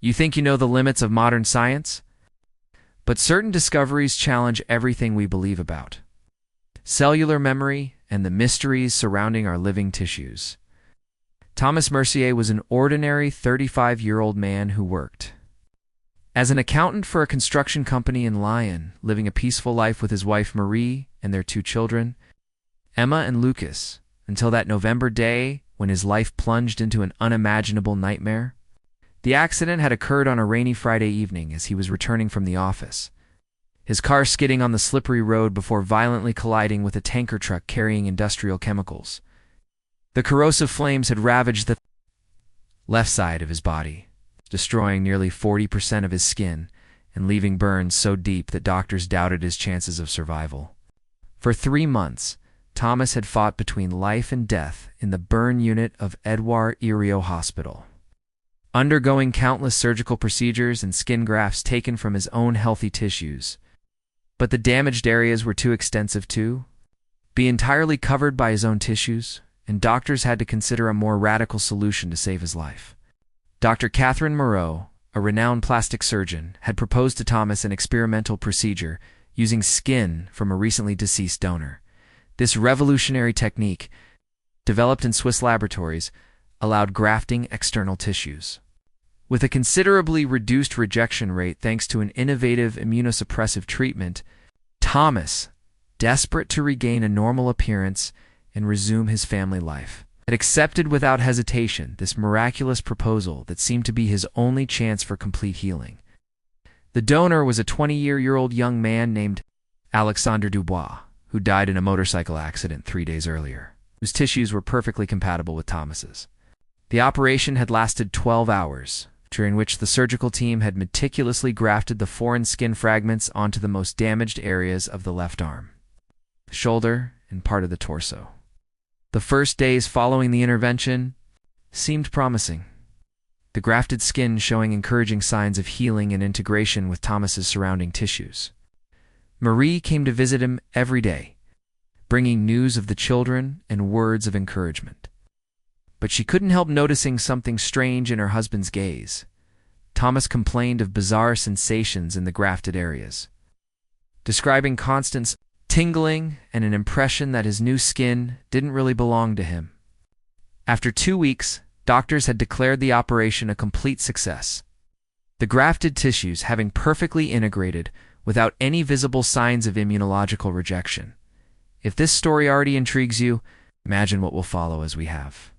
You think you know the limits of modern science? But certain discoveries challenge everything we believe about cellular memory and the mysteries surrounding our living tissues. Thomas Mercier was an ordinary 35-year-old man who worked as an accountant for a construction company in Lyon, living a peaceful life with his wife Marie and their two children, Emma and Lucas, until that November day when his life plunged into an unimaginable nightmare. The accident had occurred on a rainy Friday evening as he was returning from the office, his car skidding on the slippery road before violently colliding with a tanker truck carrying industrial chemicals. The corrosive flames had ravaged the left side of his body, destroying nearly 40% of his skin and leaving burns so deep that doctors doubted his chances of survival. For 3 months, Thomas had fought between life and death in the burn unit of Edouard Herriot Hospital, undergoing countless surgical procedures and skin grafts taken from his own healthy tissues. But the damaged areas were too extensive to be entirely covered by his own tissues, and doctors had to consider a more radical solution to save his life. Dr. Catherine Moreau, a renowned plastic surgeon, had proposed to Thomas an experimental procedure using skin from a recently deceased donor. This revolutionary technique, developed in Swiss laboratories, allowed grafting external tissues. With a considerably reduced rejection rate thanks to an innovative immunosuppressive treatment, Thomas, desperate to regain a normal appearance and resume his family life, had accepted without hesitation this miraculous proposal that seemed to be his only chance for complete healing. The donor was a 20-year-old young man named Alexandre Dubois, who died in a motorcycle accident 3 days earlier, whose tissues were perfectly compatible with Thomas's. The operation had lasted 12 hours, during which the surgical team had meticulously grafted the foreign skin fragments onto the most damaged areas of the left arm, the shoulder, and part of the torso. The first days following the intervention seemed promising, the grafted skin showing encouraging signs of healing and integration with Thomas's surrounding tissues. Marie came to visit him every day, bringing news of the children and words of encouragement. But she couldn't help noticing something strange in her husband's gaze. Thomas complained of bizarre sensations in the grafted areas, describing constant tingling and an impression that his new skin didn't really belong to him. After 2 weeks, doctors had declared the operation a complete success, the grafted tissues having perfectly integrated without any visible signs of immunological rejection. If this story already intrigues you, imagine what will follow as we have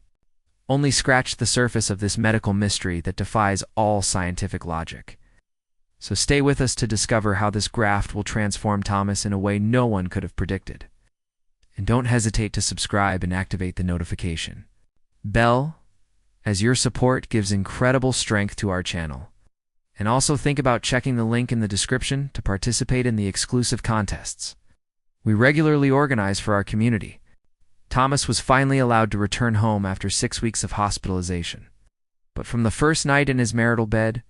only scratched the surface of this medical mystery that defies all scientific logic. So stay with us to discover how this graft will transform Thomas in a way no one could have predicted. And don't hesitate to subscribe and activate the notification bell, as your support gives incredible strength to our channel. And also think about checking the link in the description to participate in the exclusive contests we regularly organize for our community. Thomas was finally allowed to return home after 6 weeks of hospitalization. But from the first night in his marital bed,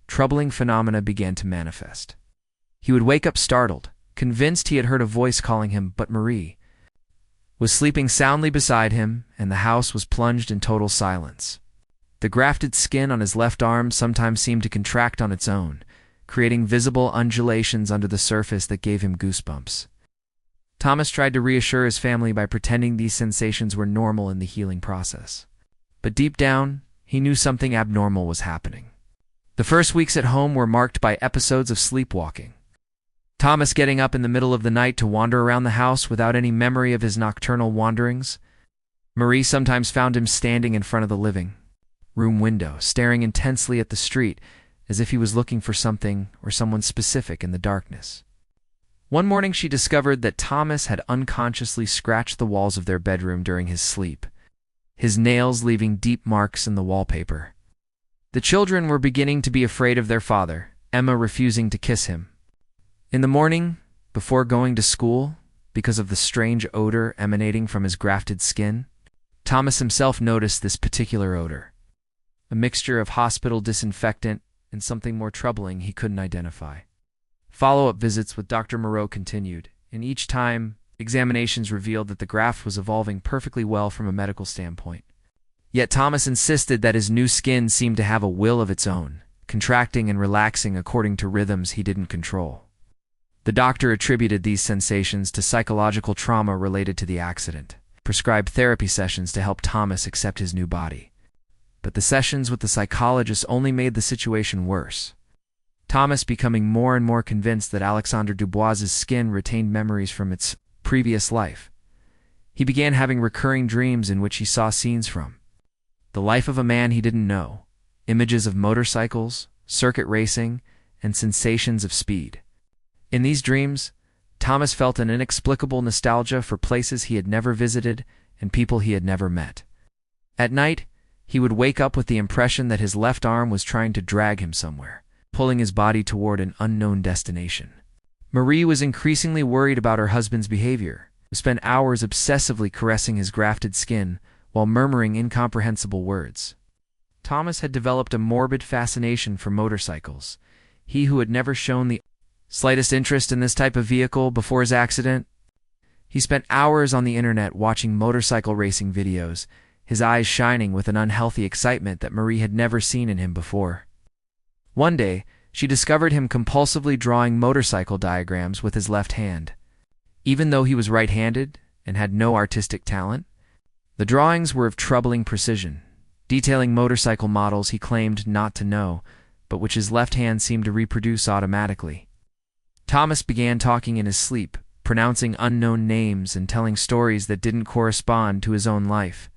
troubling phenomena began to manifest. He would wake up startled, convinced he had heard a voice calling him, but Marie was sleeping soundly beside him, and the house was plunged in total silence. The grafted skin on his left arm sometimes seemed to contract on its own, creating visible undulations under the surface that gave him goosebumps. Thomas tried to reassure his family by pretending these sensations were normal in the healing process. But deep down, he knew something abnormal was happening. The first weeks at home were marked by episodes of sleepwalking. Thomas getting up in the middle of the night to wander around the house without any memory of his nocturnal wanderings. Marie sometimes found him standing in front of the living room window, staring intensely at the street as if he was looking for something or someone specific in the darkness. One morning she discovered that Thomas had unconsciously scratched the walls of their bedroom during his sleep, his nails leaving deep marks in the wallpaper. The children were beginning to be afraid of their father, Emma refusing to kiss him. In the morning, before going to school, because of the strange odor emanating from his grafted skin, Thomas himself noticed this particular odor, a mixture of hospital disinfectant and something more troubling he couldn't identify. Follow-up visits with Dr. Moreau continued, and each time, examinations revealed that the graft was evolving perfectly well from a medical standpoint. Yet Thomas insisted that his new skin seemed to have a will of its own, contracting and relaxing according to rhythms he didn't control. The doctor attributed these sensations to psychological trauma related to the accident, prescribed therapy sessions to help Thomas accept his new body. But the sessions with the psychologist only made the situation worse. Thomas becoming more and more convinced that Alexandre Dubois's skin retained memories from its previous life. He began having recurring dreams in which he saw scenes from the life of a man he didn't know, images of motorcycles, circuit racing, and sensations of speed. In these dreams, Thomas felt an inexplicable nostalgia for places he had never visited and people he had never met. At night, he would wake up with the impression that his left arm was trying to drag him somewhere, pulling his body toward an unknown destination. Marie was increasingly worried about her husband's behavior, who spent hours obsessively caressing his grafted skin while murmuring incomprehensible words. Thomas had developed a morbid fascination for motorcycles. He who had never shown the slightest interest in this type of vehicle before his accident. He spent hours on the internet watching motorcycle racing videos, his eyes shining with an unhealthy excitement that Marie had never seen in him before. One day, she discovered him compulsively drawing motorcycle diagrams with his left hand. Even though he was right-handed and had no artistic talent, the drawings were of troubling precision, detailing motorcycle models he claimed not to know, but which his left hand seemed to reproduce automatically. Thomas began talking in his sleep, pronouncing unknown names and telling stories that didn't correspond to his own life.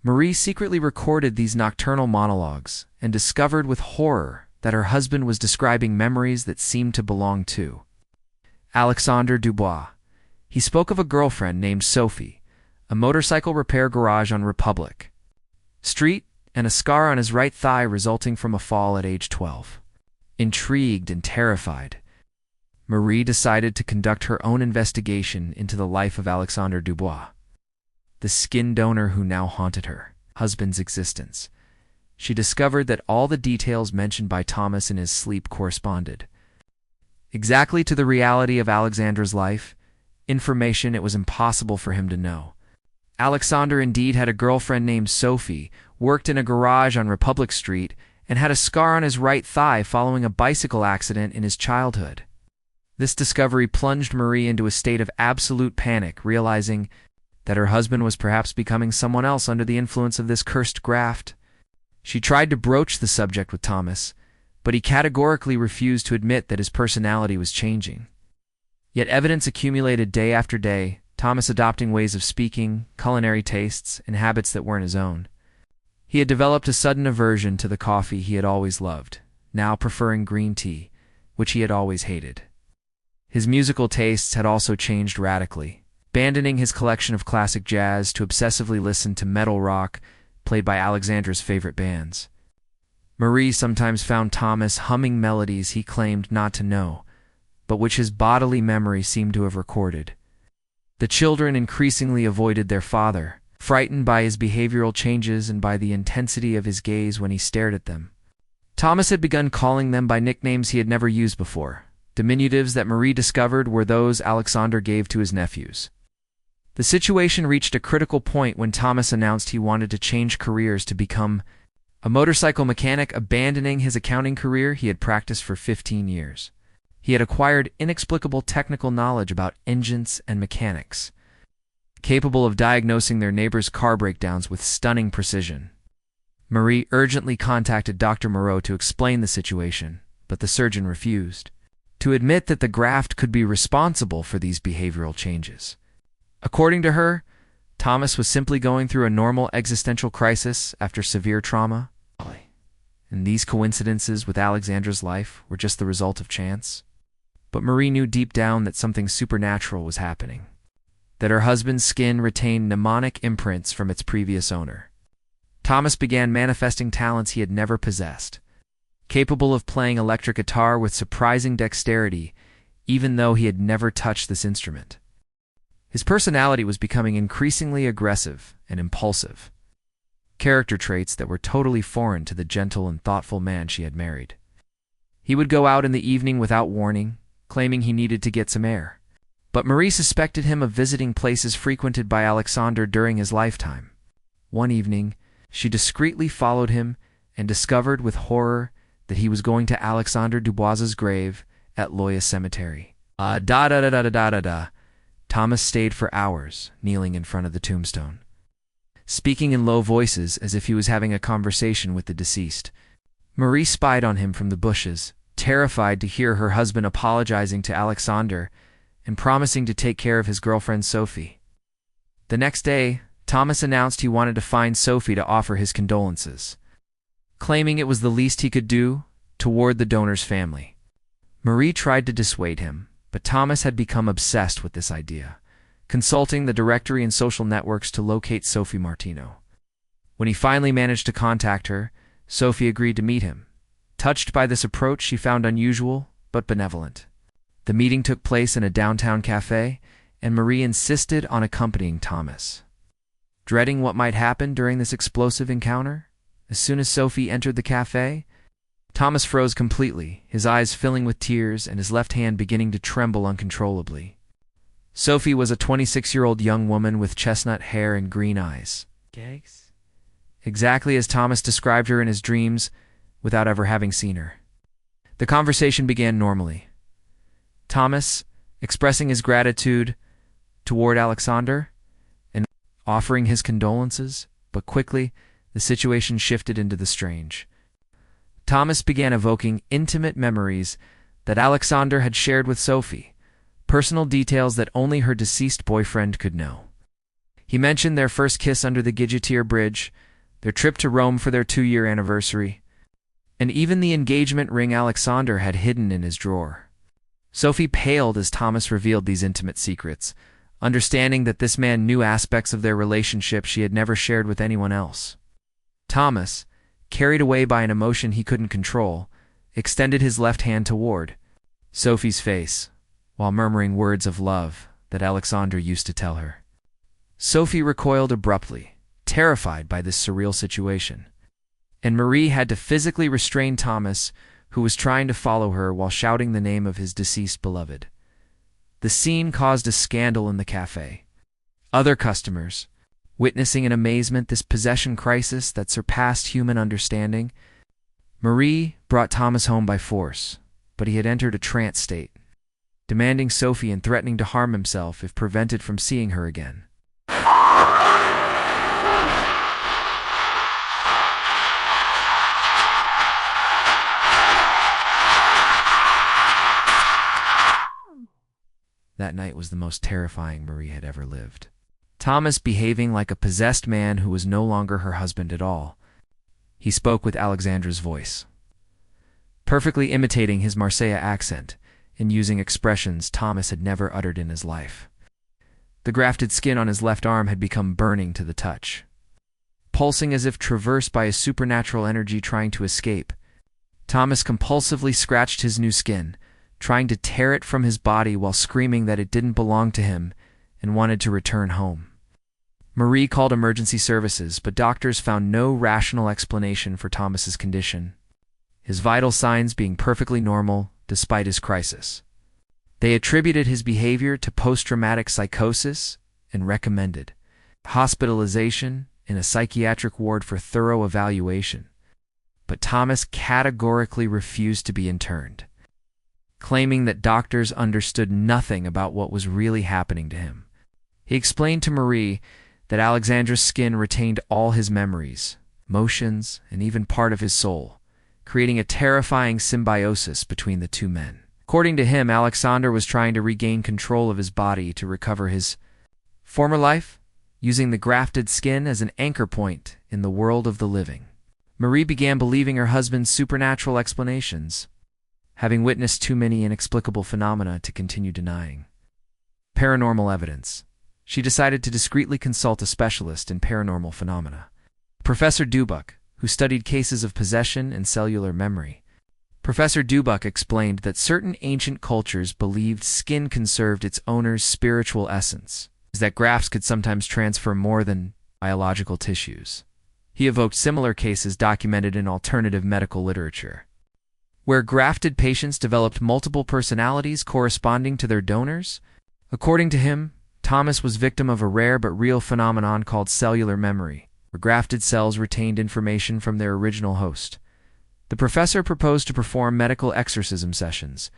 Marie secretly recorded these nocturnal monologues and discovered with horror that her husband was describing memories that seemed to belong to Alexandre Dubois. He spoke of a girlfriend named Sophie, a motorcycle repair garage on Republic Street, and a scar on his right thigh resulting from a fall at age 12. Intrigued and terrified, Marie decided to conduct her own investigation into the life of Alexandre Dubois, the skin donor who now haunted her husband's existence. She discovered that all the details mentioned by Thomas in his sleep corresponded exactly to the reality of Alexandre's life, information it was impossible for him to know. Alexandre indeed had a girlfriend named Sophie, worked in a garage on Republic Street, and had a scar on his right thigh following a bicycle accident in his childhood. This discovery plunged Marie into a state of absolute panic, realizing that her husband was perhaps becoming someone else under the influence of this cursed graft. She tried to broach the subject with Thomas, but he categorically refused to admit that his personality was changing. Yet evidence accumulated day after day, Thomas adopting ways of speaking, culinary tastes, and habits that weren't his own. He had developed a sudden aversion to the coffee he had always loved, now preferring green tea, which he had always hated. His musical tastes had also changed radically, abandoning his collection of classic jazz to obsessively listen to metal rock played by Alexandre's favorite bands. Marie sometimes found Thomas humming melodies he claimed not to know, but which his bodily memory seemed to have recorded. The children increasingly avoided their father, frightened by his behavioral changes and by the intensity of his gaze when he stared at them. Thomas had begun calling them by nicknames he had never used before. Diminutives that Marie discovered were those Alexandre gave to his nephews. The situation reached a critical point when Thomas announced he wanted to change careers to become a motorcycle mechanic, abandoning his accounting career he had practiced for 15 years. He had acquired inexplicable technical knowledge about engines and mechanics, capable of diagnosing their neighbors' car breakdowns with stunning precision. Marie urgently contacted Dr. Moreau to explain the situation, but the surgeon refused to admit that the graft could be responsible for these behavioral changes. According to her, Thomas was simply going through a normal existential crisis after severe trauma, and these coincidences with Alexandre's life were just the result of chance. But Marie knew deep down that something supernatural was happening, that her husband's skin retained mnemonic imprints from its previous owner. Thomas began manifesting talents he had never possessed, capable of playing electric guitar with surprising dexterity, even though he had never touched this instrument. His personality was becoming increasingly aggressive and impulsive, character traits that were totally foreign to the gentle and thoughtful man she had married. He would go out in the evening without warning, claiming he needed to get some air. But Marie suspected him of visiting places frequented by Alexandre during his lifetime. One evening, she discreetly followed him and discovered with horror that he was going to Alexandre Dubois's grave at Loya Cemetery. Thomas stayed for hours, kneeling in front of the tombstone, speaking in low voices as if he was having a conversation with the deceased. Marie spied on him from the bushes, terrified to hear her husband apologizing to Alexandre and promising to take care of his girlfriend Sophie. The next day, Thomas announced he wanted to find Sophie to offer his condolences, claiming it was the least he could do toward the donor's family. Marie tried to dissuade him, but Thomas had become obsessed with this idea, consulting the directory and social networks to locate Sophie Martino. When he finally managed to contact her, Sophie agreed to meet him. Touched by this approach she found unusual but benevolent. The meeting took place in a downtown cafe, and Marie insisted on accompanying Thomas. Dreading what might happen during this explosive encounter, as soon as Sophie entered the cafe, Thomas froze completely, his eyes filling with tears and his left hand beginning to tremble uncontrollably. Sophie was a 26-year-old young woman with chestnut hair and green eyes. Exactly as Thomas described her in his dreams, without ever having seen her. The conversation began normally. Thomas, expressing his gratitude toward Alexandre and offering his condolences, but quickly the situation shifted into the strange. Thomas began evoking intimate memories that Alexandre had shared with Sophie, personal details that only her deceased boyfriend could know. He mentioned their first kiss under the Guillotier Bridge, their trip to Rome for their 2-year anniversary, and even the engagement ring Alexandre had hidden in his drawer. Sophie paled as Thomas revealed these intimate secrets, understanding that this man knew aspects of their relationship she had never shared with anyone else. Thomas, carried away by an emotion he couldn't control, extended his left hand toward Sophie's face, while murmuring words of love that Alexandre used to tell her. Sophie recoiled abruptly, terrified by this surreal situation, and Marie had to physically restrain Thomas, who was trying to follow her while shouting the name of his deceased beloved. The scene caused a scandal in the cafe. Other customers, witnessing in amazement this possession crisis that surpassed human understanding. Marie brought Thomas home by force, but he had entered a trance state, demanding Sophie and threatening to harm himself if prevented from seeing her again. That night was the most terrifying Marie had ever lived. Thomas behaving like a possessed man who was no longer her husband at all. He spoke with Alexandre's voice, perfectly imitating his Marseille accent and using expressions Thomas had never uttered in his life. The grafted skin on his left arm had become burning to the touch, pulsing as if traversed by a supernatural energy trying to escape. Thomas compulsively scratched his new skin, trying to tear it from his body while screaming that it didn't belong to him and wanted to return home. Marie called emergency services, but doctors found no rational explanation for Thomas's condition, his vital signs being perfectly normal despite his crisis. They attributed his behavior to post-traumatic psychosis and recommended hospitalization in a psychiatric ward for thorough evaluation. But Thomas categorically refused to be interned, claiming that doctors understood nothing about what was really happening to him. He explained to Marie that Alexandre's skin retained all his memories, motions, and even part of his soul, creating a terrifying symbiosis between the two men. According to him, Alexandre was trying to regain control of his body to recover his former life, using the grafted skin as an anchor point in the world of the living. Marie began believing her husband's supernatural explanations, having witnessed too many inexplicable phenomena to continue denying paranormal evidence. She decided to discreetly consult a specialist in paranormal phenomena, Professor Dubuc, who studied cases of possession and cellular memory. Professor Dubuc explained that certain ancient cultures believed skin conserved its owner's spiritual essence, that grafts could sometimes transfer more than biological tissues. He evoked similar cases documented in alternative medical literature, where grafted patients developed multiple personalities corresponding to their donors. According to him, Thomas was victim of a rare but real phenomenon called cellular memory, where grafted cells retained information from their original host. The professor proposed to perform medical exorcism sessions,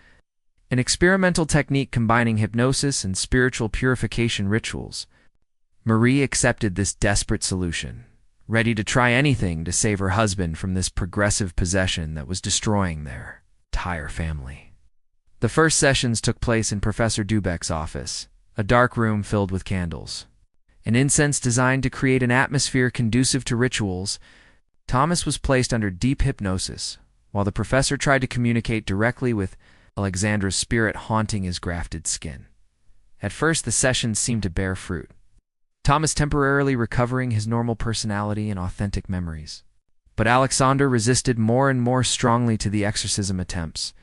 an experimental technique combining hypnosis and spiritual purification rituals. Marie accepted this desperate solution, ready to try anything to save her husband from this progressive possession that was destroying their entire family. The first sessions took place in Professor Dubek's office, a dark room filled with candles. An incense designed to create an atmosphere conducive to rituals, Thomas was placed under deep hypnosis, while the professor tried to communicate directly with Alexandre's spirit haunting his grafted skin. At first, the sessions seemed to bear fruit, Thomas temporarily recovering his normal personality and authentic memories. But Alexandre resisted more and more strongly to the exorcism attempts,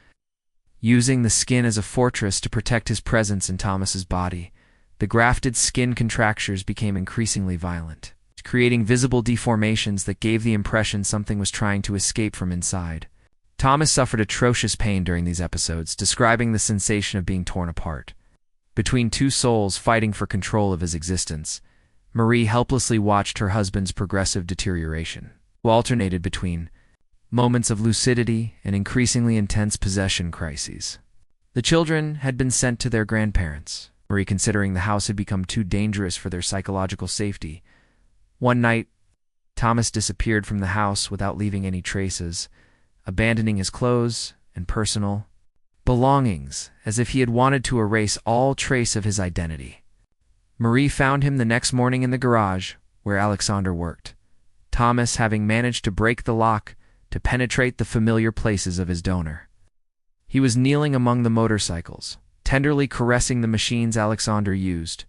using the skin as a fortress to protect his presence in Thomas's body. The grafted skin contractures became increasingly violent, creating visible deformations that gave the impression something was trying to escape from inside. Thomas suffered atrocious pain during these episodes, describing the sensation of being torn apart. Between two souls fighting for control of his existence, Marie helplessly watched her husband's progressive deterioration, who alternated between moments of lucidity and increasingly intense possession crises. The children had been sent to their grandparents, Marie considering the house had become too dangerous for their psychological safety. One night, Thomas disappeared from the house without leaving any traces, abandoning his clothes and personal belongings as if he had wanted to erase all trace of his identity. Marie found him the next morning in the garage where Alexandre worked, Thomas having managed to break the lock to penetrate the familiar places of his donor. He was kneeling among the motorcycles, tenderly caressing the machines Alexandre used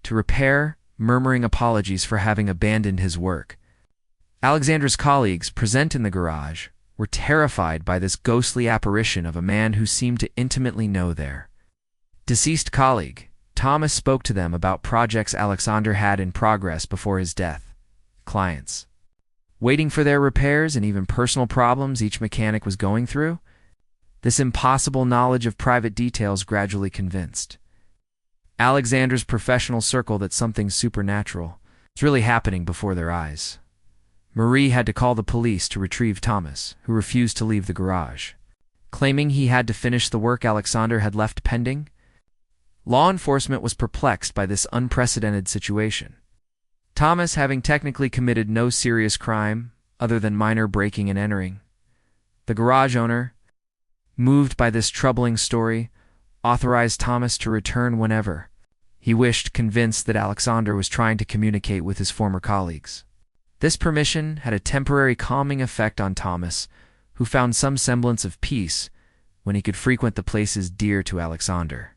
to repair, murmuring apologies for having abandoned his work. Alexandre's colleagues, present in the garage, were terrified by this ghostly apparition of a man who seemed to intimately know their deceased colleague. Thomas spoke to them about projects Alexandre had in progress before his death, clients waiting for their repairs, and even personal problems each mechanic was going through. This impossible knowledge of private details gradually convinced Alexandre's professional circle that something supernatural was really happening before their eyes. Marie had to call the police to retrieve Thomas, who refused to leave the garage, claiming he had to finish the work Alexandre had left pending. Law enforcement was perplexed by this unprecedented situation. Thomas, having technically committed no serious crime other than minor breaking and entering, the garage owner, moved by this troubling story, authorized Thomas to return whenever he wished, convinced that Alexandre was trying to communicate with his former colleagues. This permission had a temporary calming effect on Thomas, who found some semblance of peace when he could frequent the places dear to Alexandre.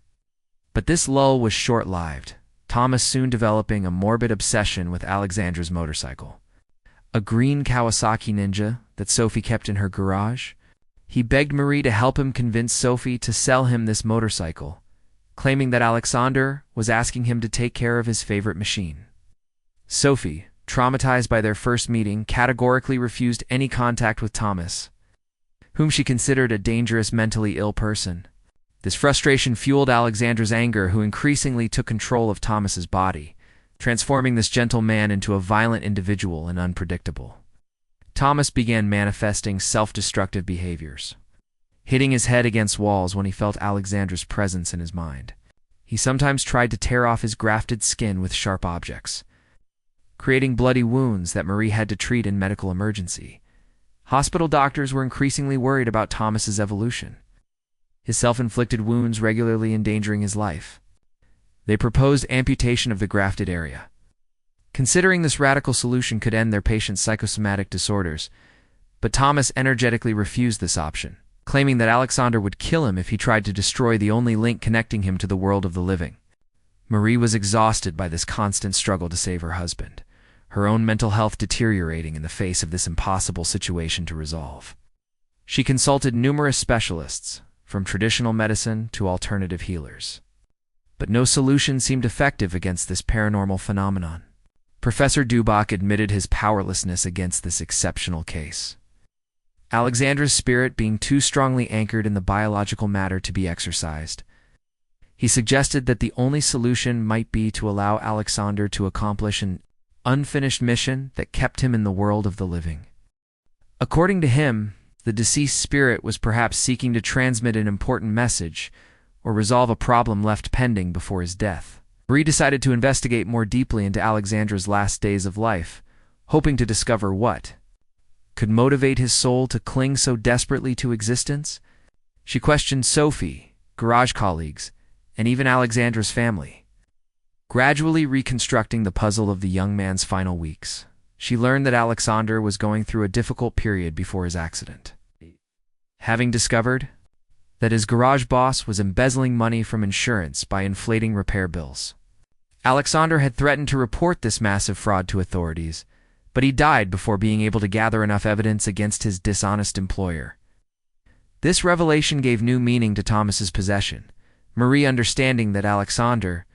But this lull was short-lived, Thomas soon developing a morbid obsession with Alexandre's motorcycle, a green Kawasaki Ninja that Sophie kept in her garage. He begged Marie to help him convince Sophie to sell him this motorcycle, claiming that Alexandre was asking him to take care of his favorite machine. Sophie, traumatized by their first meeting, categorically refused any contact with Thomas, whom she considered a dangerous mentally ill person. This frustration fueled Alexandre's anger, who increasingly took control of Thomas's body, transforming this gentle man into a violent individual and unpredictable. Thomas began manifesting self-destructive behaviors, hitting his head against walls when he felt Alexandre's presence in his mind. He sometimes tried to tear off his grafted skin with sharp objects, creating bloody wounds that Marie had to treat in medical emergency. Hospital doctors were increasingly worried about Thomas's evolution, his self-inflicted wounds regularly endangering his life. They proposed amputation of the grafted area, considering this radical solution could end their patient's psychosomatic disorders. But Thomas energetically refused this option, claiming that Alexandre would kill him if he tried to destroy the only link connecting him to the world of the living. Marie was exhausted by this constant struggle to save her husband, her own mental health deteriorating in the face of this impossible situation to resolve. She consulted numerous specialists, from traditional medicine to alternative healers, but no solution seemed effective against this paranormal phenomenon. Professor Dubek admitted his powerlessness against this exceptional case, Alexandre's spirit being too strongly anchored in the biological matter to be exorcised. He suggested that the only solution might be to allow Alexandre to accomplish an unfinished mission that kept him in the world of the living. According to him, The deceased spirit was perhaps seeking to transmit an important message or resolve a problem left pending before his death. Marie decided to investigate more deeply into Alexandre's last days of life, hoping to discover what could motivate his soul to cling so desperately to existence. She questioned Sophie, garage colleagues, and even Alexandre's family. Gradually reconstructing the puzzle of the young man's final weeks, she learned that Alexandre was going through a difficult period before his accident. Having discovered that his garage boss was embezzling money from insurance by inflating repair bills, Alexandre had threatened to report this massive fraud to authorities, but he died before being able to gather enough evidence against his dishonest employer. This revelation gave new meaning to Thomas's possession, Marie understanding that Alexandre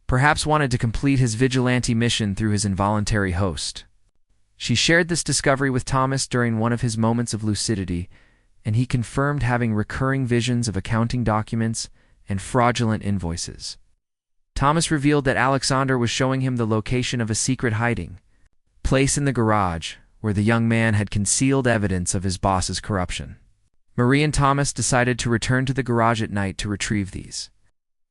perhaps wanted to complete his vigilante mission through his involuntary host. She shared this discovery with Thomas during one of his moments of lucidity, and he confirmed having recurring visions of accounting documents and fraudulent invoices. Thomas revealed that Alexandre was showing him the location of a secret hiding place in the garage where the young man had concealed evidence of his boss's corruption. Marie and Thomas decided to return to the garage at night to retrieve these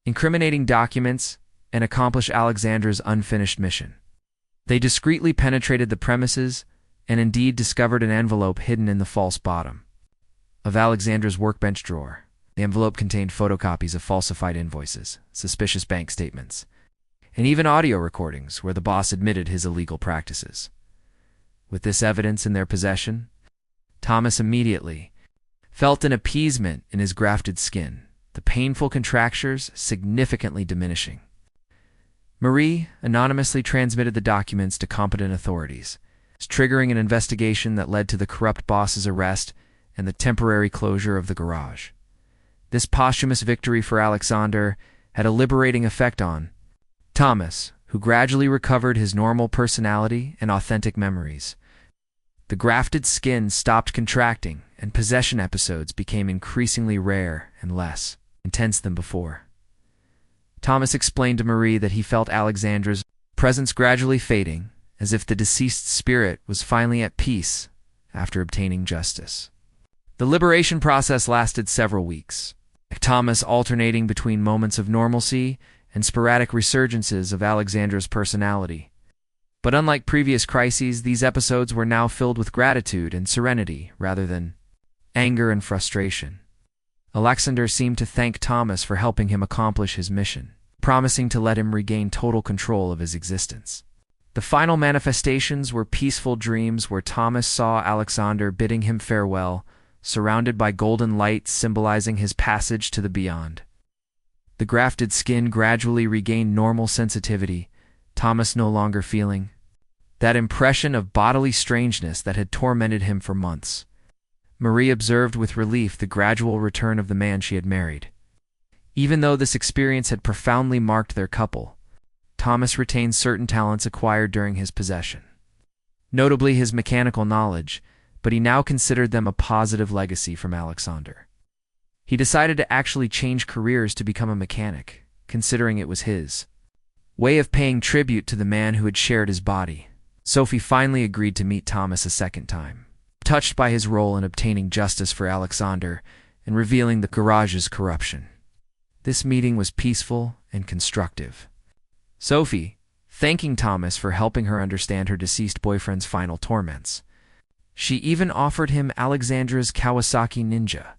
incriminating documents and accomplish Alexandre's unfinished mission. They discreetly penetrated the premises and indeed discovered an envelope hidden in the false bottom of Alexandre's workbench drawer. The envelope contained photocopies of falsified invoices, suspicious bank statements, and even audio recordings where the boss admitted his illegal practices. With this evidence in their possession, Thomas immediately felt an appeasement in his grafted skin, the painful contractures significantly diminishing. Marie anonymously transmitted the documents to competent authorities, triggering an investigation that led to the corrupt boss's arrest and the temporary closure of the garage. This posthumous victory for Alexandre had a liberating effect on Thomas, who gradually recovered his normal personality and authentic memories. The grafted skin stopped contracting, and possession episodes became increasingly rare and less intense than before. Thomas explained to Marie that he felt Alexandre's presence gradually fading, as if the deceased spirit was finally at peace after obtaining justice. The liberation process lasted several weeks, Thomas alternating between moments of normalcy and sporadic resurgences of Alexandre's personality. But unlike previous crises, these episodes were now filled with gratitude and serenity rather than anger and frustration. Alexandre seemed to thank Thomas for helping him accomplish his mission, promising to let him regain total control of his existence. The final manifestations were peaceful dreams where Thomas saw Alexandre bidding him farewell, surrounded by golden light symbolizing his passage to the beyond. The grafted skin gradually regained normal sensitivity, Thomas no longer feeling that impression of bodily strangeness that had tormented him for months. Marie observed with relief the gradual return of the man she had married. Even though this experience had profoundly marked their couple, Thomas retained certain talents acquired during his possession, notably his mechanical knowledge, but he now considered them a positive legacy from Alexandre. He decided to actually change careers to become a mechanic, considering it was his way of paying tribute to the man who had shared his body. Sophie finally agreed to meet Thomas a second time, touched by his role in obtaining justice for Alexandre and revealing the garage's corruption. This meeting was peaceful and constructive. Sophie, thanking Thomas for helping her understand her deceased boyfriend's final torments. She even offered him Alexandre's Kawasaki Ninja.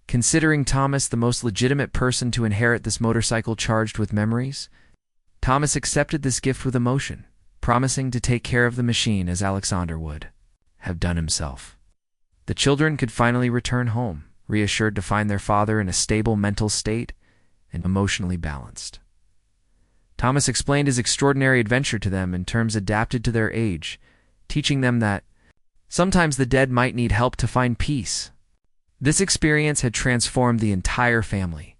Considering Thomas the most legitimate person to inherit this motorcycle charged with memories, Thomas accepted this gift with emotion, promising to take care of the machine as Alexandre would have done himself. The children could finally return home, reassured to find their father in a stable mental state and emotionally balanced. Thomas explained his extraordinary adventure to them in terms adapted to their age, teaching them that sometimes the dead might need help to find peace. This experience had transformed the entire family.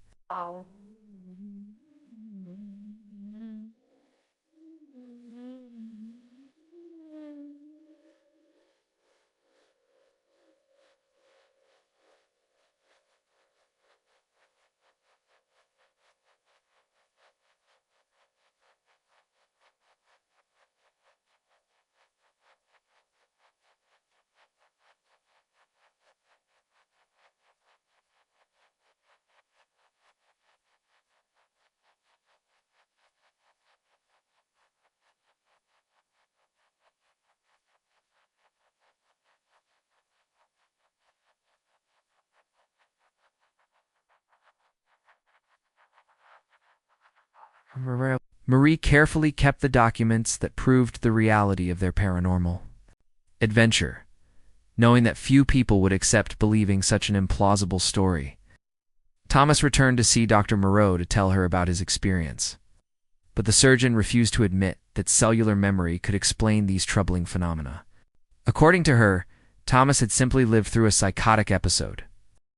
Marie carefully kept the documents that proved the reality of their paranormal adventure, knowing that few people would accept believing such an implausible story. Thomas returned to see Dr. Moreau to tell her about his experience, but the surgeon refused to admit that cellular memory could explain these troubling phenomena. According to her, Thomas had simply lived through a psychotic episode,